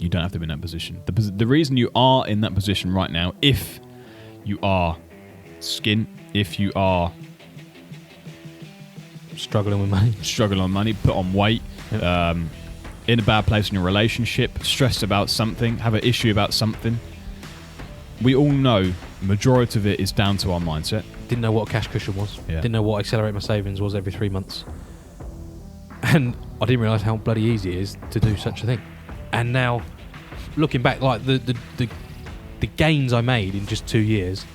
You don't have to be in that position. The reason you are in that position right now, if you are skint, if you are struggling on money, put on weight, in a bad place in your relationship, stressed about something, have an issue about something, we all know majority of it is down to our mindset. Didn't know what a cash cushion was. Yeah. Didn't know what Accelerate My Savings was every 3 months. And I didn't realise how bloody easy it is to do such a thing. And now, looking back, like the gains I made in just 2 years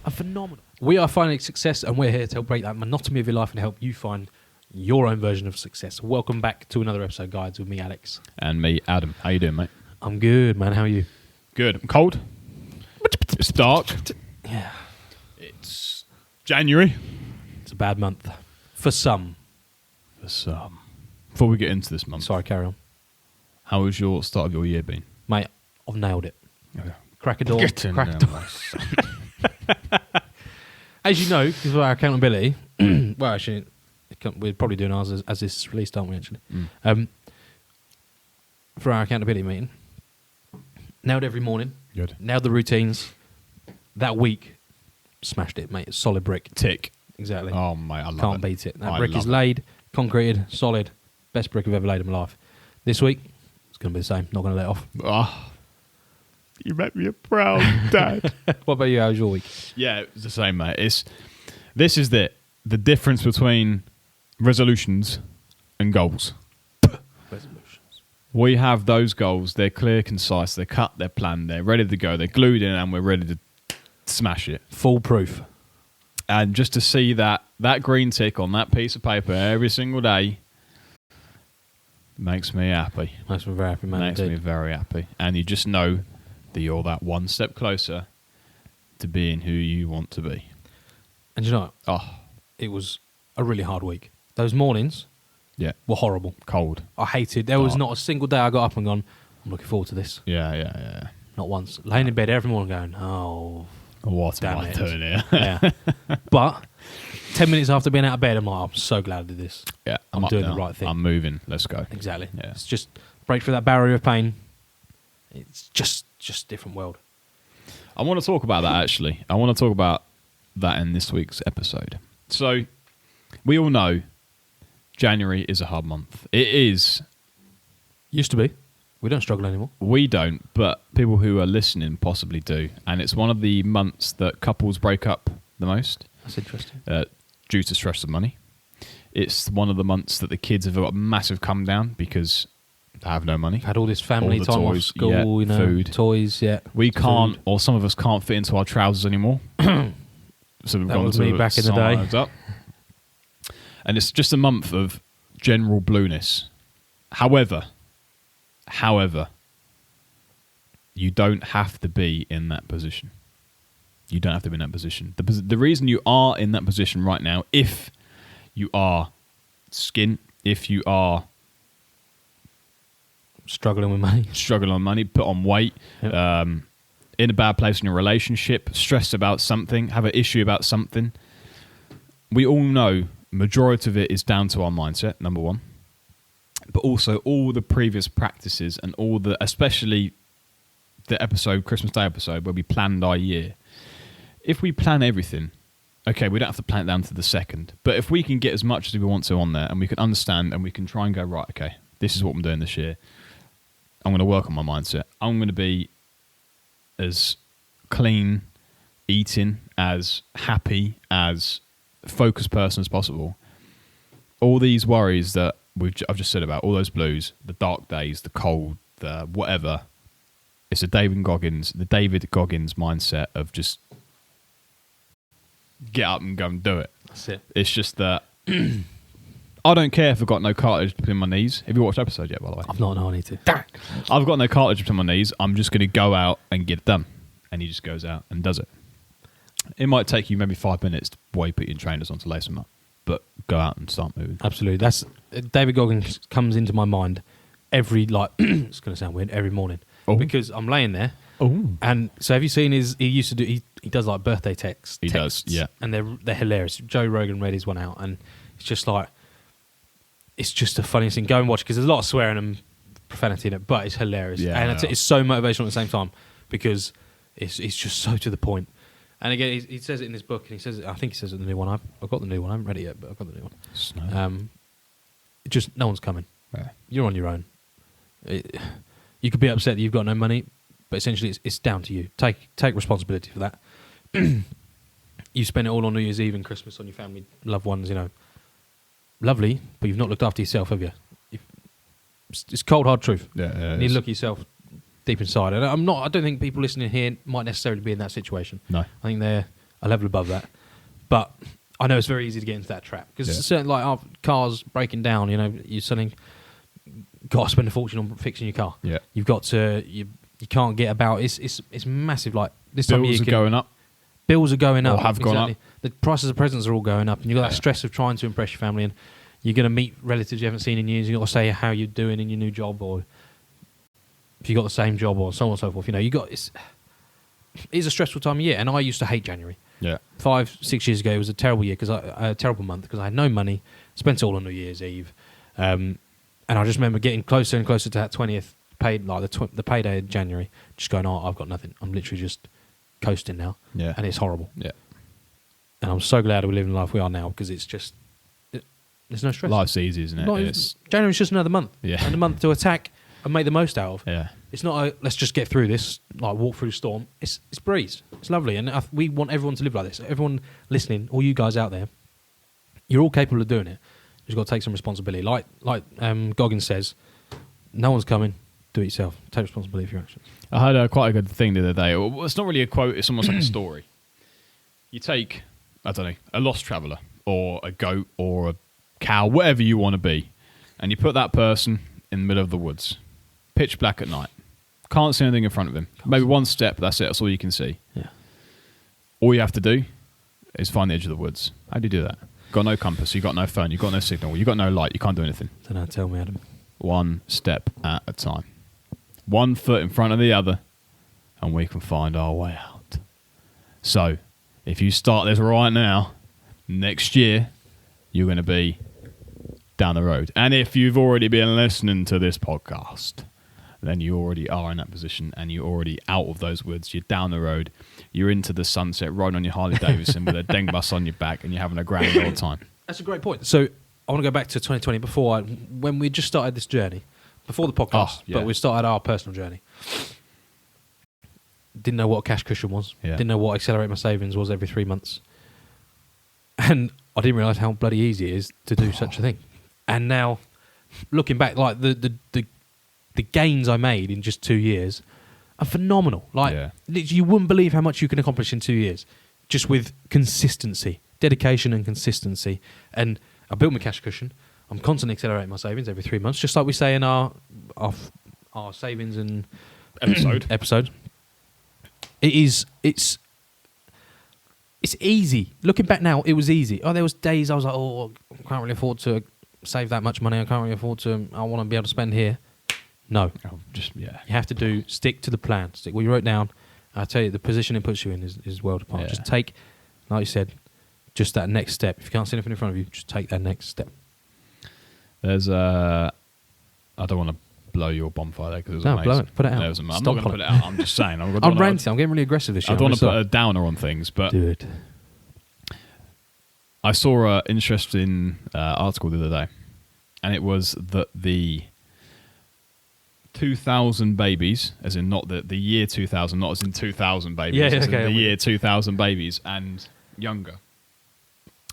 are phenomenal. We are finding success, and we're here to help break that monotony of your life and help you find your own version of success. Welcome back to another episode, guys, with me, Alex. And me, Adam. How you doing, mate? I'm good, man. How are you? Good. I'm cold. It's dark. Yeah. It's January. It's a bad month. For some. Before we get into this month, Sorry, carry on. how has your start of your year been? Mate, I've nailed it. Okay. Crack a door. Get in Crack a there, door. As you know, because of our accountability, well, actually, we're probably doing ours as this is released, aren't we, actually? For our accountability meeting, nailed every morning, Good. nailed the routines. That week, smashed it, mate. Solid brick. Tick. Exactly. Oh, mate, I love Can't it. beat it. That I brick is love it. laid, concreted, solid. Best brick I've ever laid in my life. This week, it's going to be the same. Not going to let it off. Oh, you make me a proud dad. What about you? How was your week? Yeah, it's the same, mate. This is the difference between resolutions and goals. Resolutions. We have those goals. They're clear, concise. They're cut. They're planned. They're ready to go. They're glued in, and we're ready to smash it. Foolproof. And just to see that green tick on that piece of paper every single day makes me happy. Makes me very happy, man. Makes indeed. me very happy. And you just know that you're that one step closer to being who you want to be. And you know what? Oh, It was a really hard week. Those mornings yeah. were horrible. Cold. I hated. There was Dark. not a single day I got up and gone, I'm looking forward to this. Yeah. Not once. Laying in bed every morning going, oh, What damn am I it. doing here? Yeah. But 10 minutes after being out of bed, I'm like, I'm so glad I did this. Yeah, I'm up doing now. the right thing. I'm moving. Let's go. Exactly. Yeah. It's just break through that barrier of pain. It's just a different world. I want to talk about that, actually. I want to talk about that in this week's episode. So, we all know January is a hard month. It is. Used to be. We don't struggle anymore. We don't, but people who are listening possibly do. And it's one of the months that couples break up the most That's interesting. due to stress of money. It's one of the months that the kids have got a massive come down because they have no money. Had all this family All the time off toys, school, yeah, you know, food. toys, yeah. We can't, Food. or some of us can't fit into our trousers anymore. So we've That gone was to me back in the day. size up. And it's just a month of general blueness. However, you don't have to be in that position. You don't have to be in that position. The reason you are in that position right now, if you are skint, if you are Struggling on money, put on weight, Yep. in a bad place in your relationship, stressed about something, have an issue about something, we all know majority of it is down to our mindset, number one. But also all the previous practices and all the, especially the Christmas Day episode where we planned our year. If we plan everything, okay, we don't have to plan it down to the second, but if we can get as much as we want to on there and we can understand and we can try and go, right, okay, this is what I'm doing this year. I'm going to work on my mindset. I'm going to be as clean eating, as happy, as focused person as possible. All these worries that I've just said about, all those blues, the dark days, the cold, the whatever, it's the David Goggins mindset of just get up and go and do it. That's it. It's just that I don't care if I've got no cartilage between my knees. Have you watched the episode yet, by the way? I've not, no, I need to. I've got no cartilage between my knees. I'm just going to go out and get it done. And he just goes out and does it. It might take you maybe 5 minutes while you put your trainers on to lace them up. But go out and start moving. Absolutely. That's David Goggins comes into my mind every, it's going to sound weird, every morning. Oh. Because I'm laying there. Oh. And so have you seen he does like birthday texts. He does, yeah. And they're hilarious. Joe Rogan read his one out and it's just like, it's just the funniest thing. Go and watch because there's a lot of swearing and profanity in it, but it's hilarious. Yeah, And it's so motivational at the same time because it's just so to the point. And again, he says it in his book, and I think he says it in the new one. I've got the new one. I haven't read it yet, but I've got the new one. Snow. Just no one's coming. Yeah. You're on your own. You could be upset that you've got no money, but essentially it's down to you. Take responsibility for that. You spend it all on New Year's Eve and Christmas on your family, loved ones, Lovely, but you've not looked after yourself, have you? It's cold, hard truth. Yeah, You need to look at yourself deep inside. And I don't think people listening here might necessarily be in that situation. No. I think they're a level above that. But I know it's very easy to get into that trap. Because it's certain, like, our cars breaking down, you're selling, got to spend a fortune on fixing your car. Yeah. You've got to, you can't get about. It's massive. Like, this time of Bills year, are going up. Bills are going up. Or have gone up. The prices of presents are all going up, and you've got that stress of trying to impress your family, and you're going to meet relatives you haven't seen in years. You've got to say how you're doing in your new job, or if you got the same job, or so on and so forth. It's a stressful time of year, and I used to hate January. Yeah. 5-6 years ago, it was a terrible year a terrible month because I had no money, spent it all on New Year's Eve, and I just remember getting closer and closer to that 20th paid, like the payday in January, just going, oh, I've got nothing. I'm literally just coasting now, and it's horrible. Yeah. And I'm so glad we're living the life we are now because it's just there's no stress. Life's easy, isn't it? January's just another month, Yeah. and a month to attack and make the most out of. Yeah. It's not let's just get through this, like walk through the storm. It's breeze. It's lovely, and we want everyone to live like this. Everyone listening, all you guys out there, you're all capable of doing it. You've got to take some responsibility. Like Goggins says, no one's coming. Do it yourself. Take responsibility for your actions. I heard quite a good thing the other day. Well, it's not really a quote. It's almost like a story. You take, I don't know, a lost traveller or a goat or a cow, whatever you want to be, and you put that person in the middle of the woods, pitch black at night. Can't see anything in front of him. Maybe one step, that's it. That's all you can see. Yeah. All you have to do is find the edge of the woods. How do you do that? Got no compass. You got no phone. You got no signal. You got no light. You can't do anything. Don't know. Tell me, Adam. One step at a time. One foot in front of the other, and we can find our way out. So, if you start this right now, next year, you're going to be down the road. And if you've already been listening to this podcast, then you already are in that position, and you're already out of those woods. You're down the road. You're into the sunset, riding on your Harley Davidson with a deng bus on your back, and you're having a grand old time. That's a great point. So I want to go back to 2020 when we just started this journey, before the podcast, but we started our personal journey. Didn't know what a cash cushion was. Yeah. Didn't know what Accelerate My Savings was every 3 months. And I didn't realise how bloody easy it is to do such a thing. And now, looking back, like the gains I made in just 2 years are phenomenal. Like, you wouldn't believe how much you can accomplish in 2 years, just with consistency, dedication and consistency. And I built my cash cushion. I'm constantly accelerating my savings every 3 months, just like we say in our savings and episode. It's easy. Looking back now, it was easy. Oh, there was days I was like, oh, I can't really afford to save that much money. I can't really afford to. I want to be able to spend here. No, you have to stick to the plan. Stick what you wrote down. I tell you, the position it puts you in is world apart. Yeah. Just take, like you said, just that next step. If you can't see anything in front of you, just take that next step. There's I don't want to blow your bonfire there because it was amazing. Blow it. Put it out. I'm not going to put it out. I'm just saying. I'm ranting. I'm getting really aggressive this year. I don't want to put a downer on things, but do it. I saw an interesting article the other day, and it was that the 2,000 babies, as in not the year 2000, not as in 2,000 babies, as in the year 2000 babies and younger,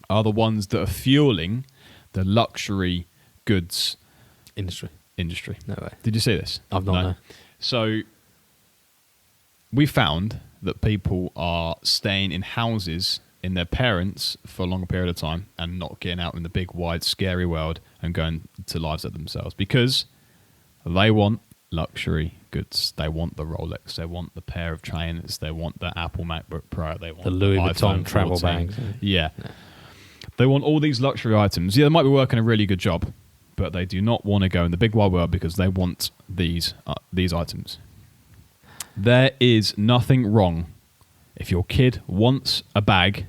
are the ones that are fueling the luxury goods industry. No way. Did you see this? I've not. No. So we found that people are staying in houses in their parents for a longer period of time and not getting out in the big, wide, scary world and going to lives of themselves because they want luxury goods. They want the Rolex. They want the pair of trainers. They want the Apple MacBook Pro. They want the Louis Vuitton iPhone travel 14. bags. Yeah. They want all these luxury items. Yeah, they might be working a really good job, but they do not want to go in the big wide world because they want these items. There is nothing wrong if your kid wants a bag,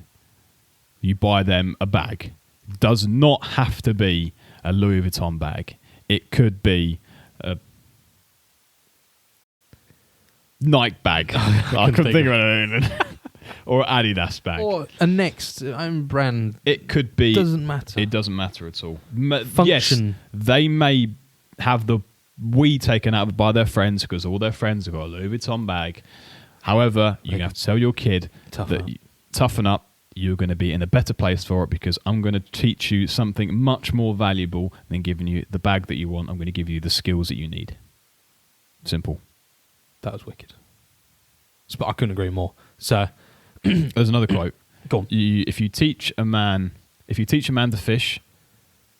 you buy them a bag. It does not have to be a Louis Vuitton bag. It could be a Nike bag. I couldn't think of anything. Or Adidas bag. Or a Next own brand. It could be. Doesn't matter. It doesn't matter at all. Function. Yes, they may have the we taken out by their friends because all their friends have got a Louis Vuitton bag. However, you have to tell your kid toughen up. You're going to be in a better place for it because I'm going to teach you something much more valuable than giving you the bag that you want. I'm going to give you the skills that you need. Simple. That was wicked. But I couldn't agree more. So there's another quote. Go on. If you teach a man to fish,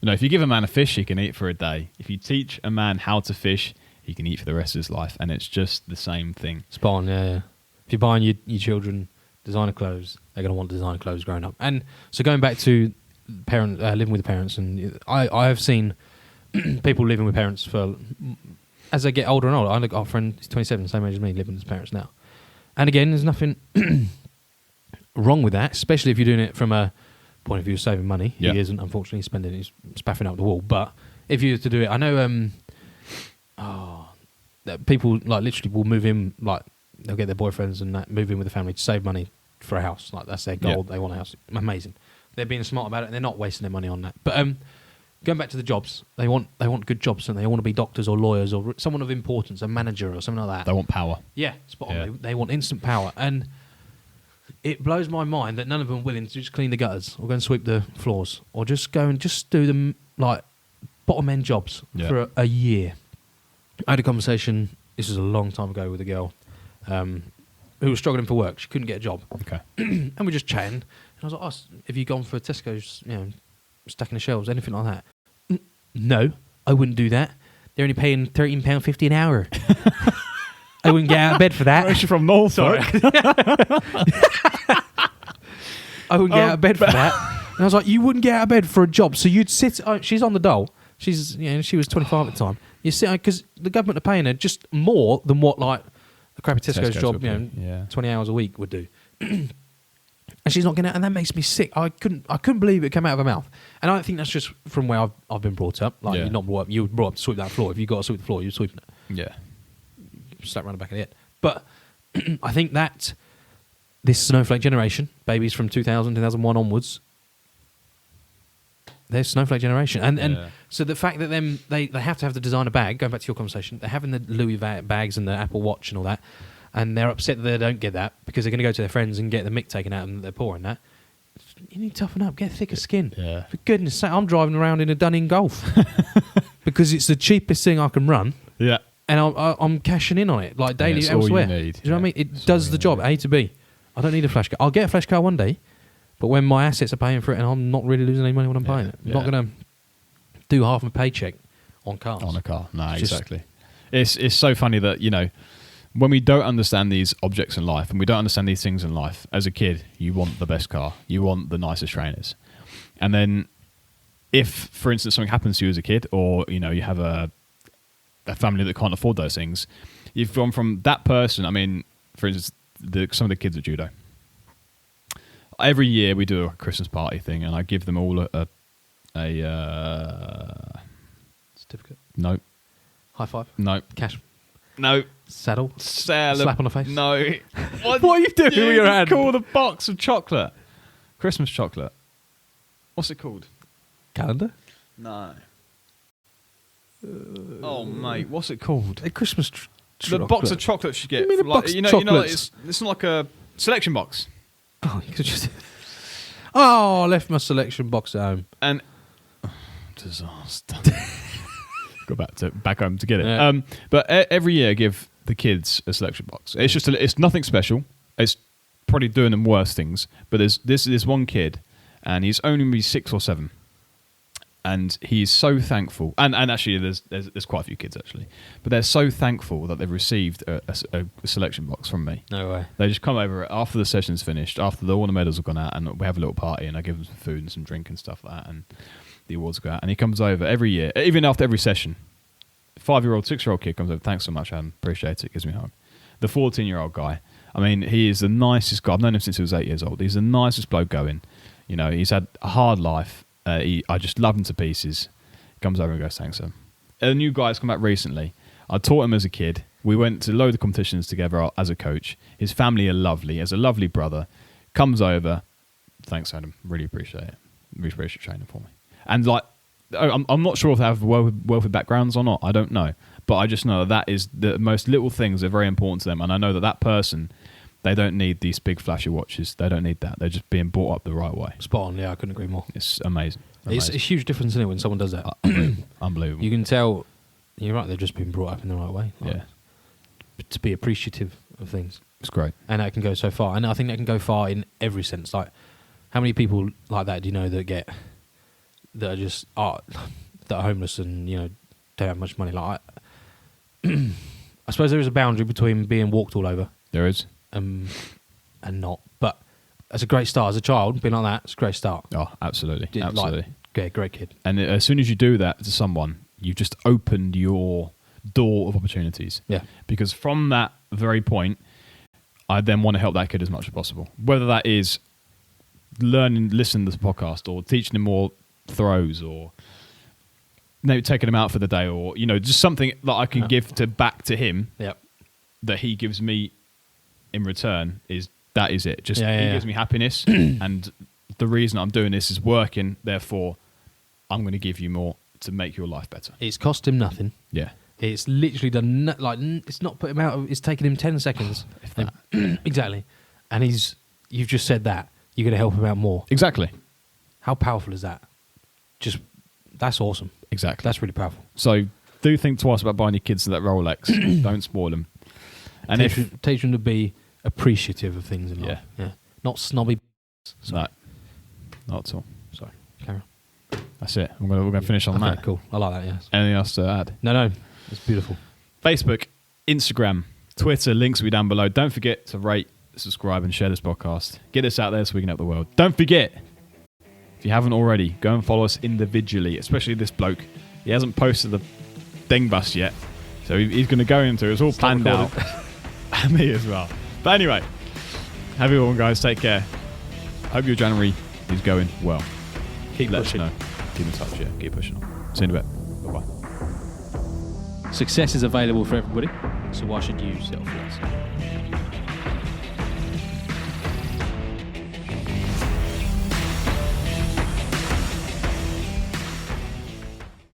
if you give a man a fish, he can eat for a day. If you teach a man how to fish, he can eat for the rest of his life, and it's just the same thing. Spot on, yeah. If you're buying your children designer clothes, they're going to want designer clothes growing up. And so going back to living with parents, and I have seen people living with parents for as they get older and older. I got a friend, he's 27, same age as me, living with his parents now. And again, there's nothing wrong with that, especially if you're doing it from a point of view of saving money. Yeah. He isn't, unfortunately, he's spaffing up the wall. But if you were to do it, I know that people like literally will move in, like they'll get their boyfriends and that, move in with the family to save money for a house. Like that's their goal. Yeah. They want a house. Amazing. They're being smart about it and they're not wasting their money on that. But going back to the jobs, they want good jobs and they want to be doctors or lawyers or someone of importance, a manager or something like that. They want power. Yeah, spot on. Yeah. They want instant power. And it blows my mind that none of them are willing to just clean the gutters or go and sweep the floors or just go and just do them like bottom end jobs for a year. I had a conversation, this was a long time ago, with a girl who was struggling for work. She couldn't get a job. Okay. And we're just chatting. And I was like, have you gone for Tesco's, stacking the shelves, anything like that? No, I wouldn't do that. They're only paying £13.50 an hour. I wouldn't get out of bed for that. She's from Norfolk. I wouldn't get out of bed for that. And I was like, you wouldn't get out of bed for a job. So you'd sit, she's on the dole. She was 25 at the time. You sit, because the government are paying her just more than what like a crappy Tesco's job, 20 hours a week would do. And she's not getting out, and that makes me sick. I couldn't believe it came out of her mouth. And I think that's just from where I've been brought up. Like you're not brought up, you were brought up to sweep that floor. If you got to sweep the floor, you're sweeping it. Yeah. Slap around the back of the head. But I think that this snowflake generation, babies from 2000, 2001 onwards, they're snowflake generation. And so the fact that they have to have the designer bag, going back to your conversation, they're having the Louis bags and the Apple Watch and all that, and they're upset that they don't get that because they're going to go to their friends and get the mick taken out of them that they're poor in that. You need to toughen up, get thicker skin. Yeah. For goodness sake, I'm driving around in a Dunning Golf because it's the cheapest thing I can run. Yeah. And I'm cashing in on it, like daily elsewhere. Do you know what I mean? It does the job, A to B. I don't need a flash car. I'll get a flash car one day, but when my assets are paying for it and I'm not really losing any money when I'm buying it. I'm not going to do half my paycheck on cars. On a car. No, exactly. It's so funny that, when we don't understand these objects in life and we don't understand these things in life, as a kid, you want the best car. You want the nicest trainers. And then if, for instance, something happens to you as a kid or, you have a family that can't afford those things, you've gone from that person. I mean, for instance, some of the kids at judo. Every year we do a Christmas party thing, and I give them all a certificate. No. High five. No. Cash. No. Saddle. Slap on the face. No. What are you doing with your hand? Call the box of chocolate. Christmas chocolate. What's it called? Calendar. No. Oh mate, what's it called? A Christmas the box of chocolates you get. You mean a box of chocolates? It's not like a selection box. Oh, you could just. Oh, I left my selection box at home. And disaster. Go back home to get it. Yeah. But every year, I give the kids a selection box. It's just it's nothing special. It's probably doing them worse things. But there's this one kid, and he's only maybe 6 or 7. And he's so thankful, and actually there's quite a few kids actually, but they're so thankful that they've received a selection box from me. No way. They just come over after the session's finished, after all the medals have gone out, and we have a little party, and I give them some food and some drink and stuff like that, and the awards go out, and he comes over every year, even after every session. 5-year-old, 6-year-old kid comes over, thanks so much, Adam, appreciate it, gives me a hug. The 14-year-old guy, I mean, he is the nicest guy. I've known him since he was 8 years old. He's the nicest bloke going. He's had a hard life. I just love him to pieces. Comes over and goes, thanks, sir. A new guy's come back recently. I taught him as a kid. We went to a load of competitions together as a coach. His family are lovely. He has a lovely brother. Comes over. Thanks, Adam. Really appreciate it. Really appreciate training for me. And like, I'm not sure if they have wealthy backgrounds or not. I don't know. But I just know that is the most little things are very important to them. And I know that person, they don't need these big flashy watches. They don't need that. They're just being brought up the right way. Spot on. Yeah, I couldn't agree more. It's amazing. It's a huge difference, isn't it, when someone does that? Unbelievable. You can tell, you're right, they've just been brought up in the right way. Like, yeah. To be appreciative of things. It's great. And that can go so far. And I think that can go far in every sense. Like, how many people like that do you know that are just that are homeless and, you know, don't have much money? Like, I suppose there is a boundary between being walked all over. There is. And not. But it's a great start. As a child, being like that, it's a great start. Oh, absolutely. Absolutely. Like, yeah, great kid. And as soon as you do that to someone, you've just opened your door of opportunities. Yeah. Because from that very point, I then want to help that kid as much as possible. Whether that is listening to the podcast or teaching him more throws or maybe taking him out for the day or, you know, just something that I can give back to him that he gives me in return is it. Just he gives me happiness and the reason I'm doing this is working, therefore I'm going to give you more to make your life better. It's cost him nothing. Yeah. It's literally done, it's not put him out, it's taken him 10 seconds. If that. Exactly. And you've just said that. You're going to help him out more. Exactly. How powerful is that? That's awesome. Exactly. That's really powerful. So do think twice about buying your kids that Rolex. Don't spoil them. And teach them to be appreciative of things in life. Yeah. Not snobby. No, not at all. Sorry. Carry on. That's it. We're going to finish on that. Cool. I like that, yes. Anything else to add? No. It's beautiful. Facebook, Instagram, Twitter, links will be down below. Don't forget to rate, subscribe, and share this podcast. Get us out there so we can help the world. Don't forget, if you haven't already, go and follow us individually, especially this bloke. He hasn't posted the ding bus yet, so he's going to go into it. It's all planned out. And me as well. But anyway, have a good one, guys. Take care. Hope your January is going well. Keep Let pushing. us know. Keep in touch, yeah. Keep pushing on. See you in a bit. Bye-bye. Success is available for everybody, so why should you settle for less?